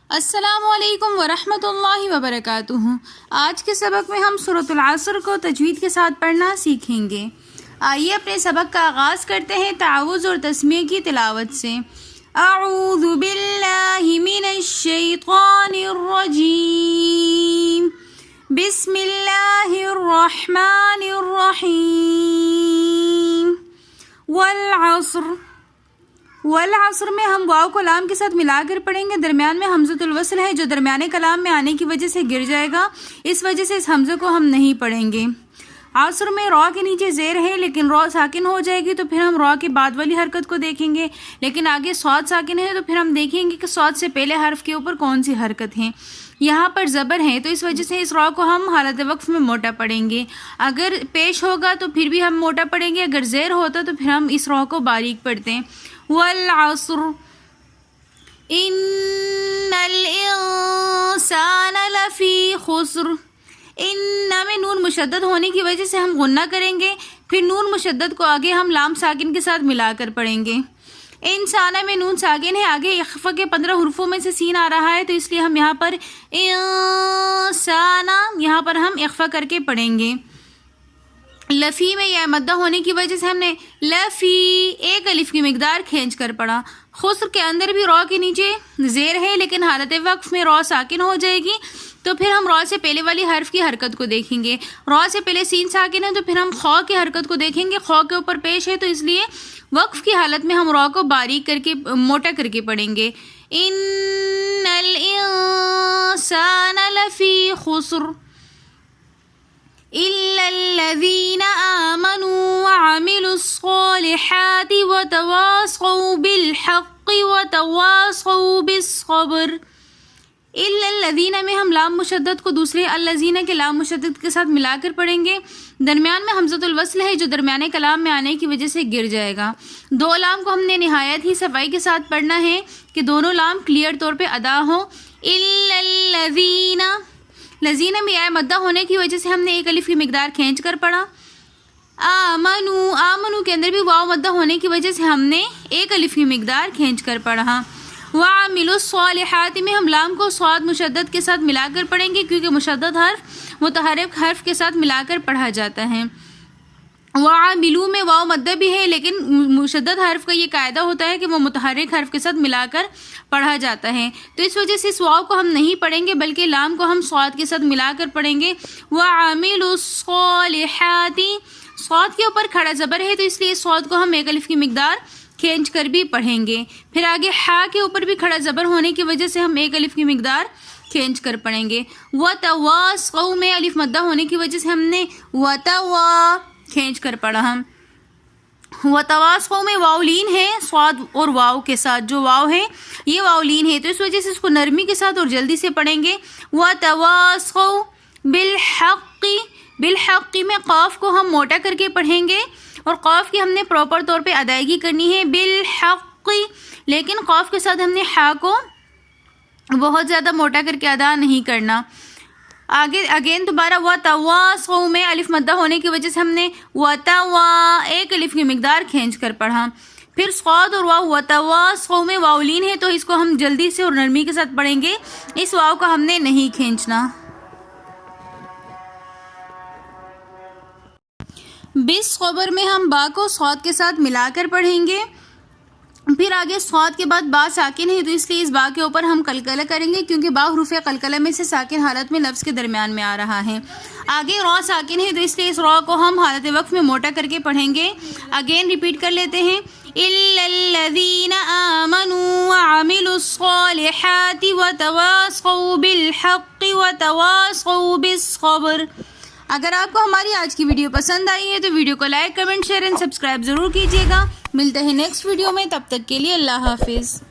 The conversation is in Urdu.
السلام علیکم ورحمۃ اللہ وبرکاتہ۔ آج کے سبق میں ہم سورۃ العصر کو تجوید کے ساتھ پڑھنا سیکھیں گے۔ آئیے اپنے سبق کا آغاز کرتے ہیں تعوذ اور تسمیہ کی تلاوت سے۔ اعوذ باللہ من الشیطان الرجیم، بسم اللہ الرحمن الرحیم۔ والعصر میں ہم واو کو لام کے ساتھ ملا کر پڑھیں گے۔ درمیان میں حمزۃ الوصل ہے جو درمیانے کلام میں آنے کی وجہ سے گر جائے گا، اس وجہ سے اس حمزے کو ہم نہیں پڑھیں گے۔ عصر میں را کے نیچے زیر ہے لیکن را ساکن ہو جائے گی تو پھر ہم را کے بعد والی حرکت کو دیکھیں گے، لیکن آگے صاد ساکن ہے تو پھر ہم دیکھیں گے کہ صاد سے پہلے حرف کے اوپر کون سی حرکت ہے۔ یہاں پر زبر ہے تو اس وجہ سے اس را کو ہم حالت وقف میں موٹا پڑھیں گے، اگر پیش ہوگا تو پھر بھی ہم موٹا پڑھیں گے، اگر زیر ہوتا تو پھر ہم اس را کو باریک پڑھتے ہیں۔ والعصر ان الانسان لفی خسر۔ ان میں نون مشدد ہونے کی وجہ سے ہم غنہ کریں گے، پھر نون مشدد کو آگے ہم لام ساکن کے ساتھ ملا کر پڑھیں گے۔ انسانہ میں نون ساکن ہے، آگے اخفا کے 15 حروفوں میں سے سین آ رہا ہے تو اس لیے ہم یہاں پر انسانہ یہاں پر ہم اخفا کر کے پڑھیں گے۔ لفی میں یا مدہ ہونے کی وجہ سے ہم نے لفی ایک الف کی مقدار کھینچ کر پڑھا۔ خسر کے اندر بھی را کے نیچے زیر ہے لیکن حالت وقف میں را ساکن ہو جائے گی تو پھر ہم را سے پہلے والی حرف کی حرکت کو دیکھیں گے۔ را سے پہلے سین ساکن ہے تو پھر ہم خا کی حرکت کو دیکھیں گے، خا کے اوپر پیش ہے تو اس لیے وقف کی حالت میں ہم را کو باریک کر کے موٹا کر کے پڑھیں گے۔ ان الانسان لفی خسر الا الذین آمنوا وعملوا الصالحات وتواصوا بالحق وتواصوا بالصبر۔ الا الذین میں ہم لام مشدد کو دوسرے الذین کے لام مشدد کے ساتھ ملا کر پڑھیں گے۔ درمیان میں حمزۃ الوصل ہے جو درمیانے کلام میں آنے کی وجہ سے گر جائے گا۔ دو لام کو ہم نے نہایت ہی صفائی کے ساتھ پڑھنا ہے کہ دونوں لام کلیئر طور پہ ادا ہوں۔ الا الذین، لذین میں آئے مدہ ہونے کی وجہ سے ہم نے ایک الف کی مقدار کھینچ کر پڑھا۔ آمنو کے اندر بھی واو مدہ ہونے کی وجہ سے ہم نے ایک الف کی مقدار کھینچ کر پڑھا۔ وعملوا الصالحات میں ہم لام کو صاد مشدد کے ساتھ ملا کر پڑھیں گے کیونکہ مشدد حرف متحرک حرف کے ساتھ ملا کر پڑھا جاتا ہے۔ وعملوا میں واو مدہ بھی ہے لیکن مشدد حرف کا یہ قاعدہ ہوتا ہے کہ وہ متحرک حرف کے ساتھ ملا کر پڑھا جاتا ہے، تو اس وجہ سے اس واو کو ہم نہیں پڑھیں گے بلکہ لام کو ہم صاد کے ساتھ ملا کر پڑھیں گے۔ وعملوا الصالحات، صاد کے اوپر کھڑا زبر ہے تو اس لیے صاد کو ہم ایک الف کی مقدار کھینچ کر بھی پڑھیں گے، پھر آگے ہا کے اوپر بھی کھڑا زبر ہونے کی وجہ سے ہم ایک الف کی مقدار کھینچ کر پڑھیں گے۔ وتواصوا میں الف مدہ ہونے کی وجہ سے ہم نے وتوا کھینچ کر پڑھا۔ ہم وتواصوا میں واو لین ہے، صاد اور واو کے ساتھ جو واو ہے یہ واو لین ہے تو اس وجہ سے اس کو نرمی کے ساتھ اور جلدی سے پڑھیں گے۔ وتواصوا بالحق، بالحق میں قاف کو ہم موٹا کر کے پڑھیں گے اور قاف کی ہم نے پراپر طور پہ ادائیگی کرنی ہے بالحق، لیکن قاف کے ساتھ ہم نے ہا کو بہت زیادہ موٹا کر کے ادا نہیں کرنا۔ آگے اگین دوبارہ وتواصوا میں الف مدہ ہونے کی وجہ سے ہم نے وتوا ایک الف کی مقدار کھینچ کر پڑھا، پھر صاد اور واو وتواصوا میں واو لین ہے تو اس کو ہم جلدی سے اور نرمی کے ساتھ پڑھیں گے، اس واو کو ہم نے نہیں کھینچنا۔ بالصبر میں ہم با کو صاد کے ساتھ ملا کر پڑھیں گے، پھر آگے صاد کے بعد با ساکن ہے تو اس لیے اس با کے اوپر ہم قلقلہ کریں گے کیونکہ با حروف قلقلہ میں سے ساکن حالت میں لفظ کے درمیان میں آ رہا ہے۔ آگے را ساکن ہے تو اس لیے اس را کو ہم حالت وقف میں موٹا کر کے پڑھیں گے۔ اگین ریپیٹ کر لیتے ہیں الا الذین آمنوا وعملوا الصالحات وتواصوا بالحق وتواصوا بالصبر۔ اگر آپ کو ہماری آج کی ویڈیو پسند آئی ہے تو ویڈیو کو like, comment, share and subscribe ضرور کیجیے گا۔ ملتے ہیں نیکسٹ ویڈیو میں، تب تک کے لیے اللہ حافظ۔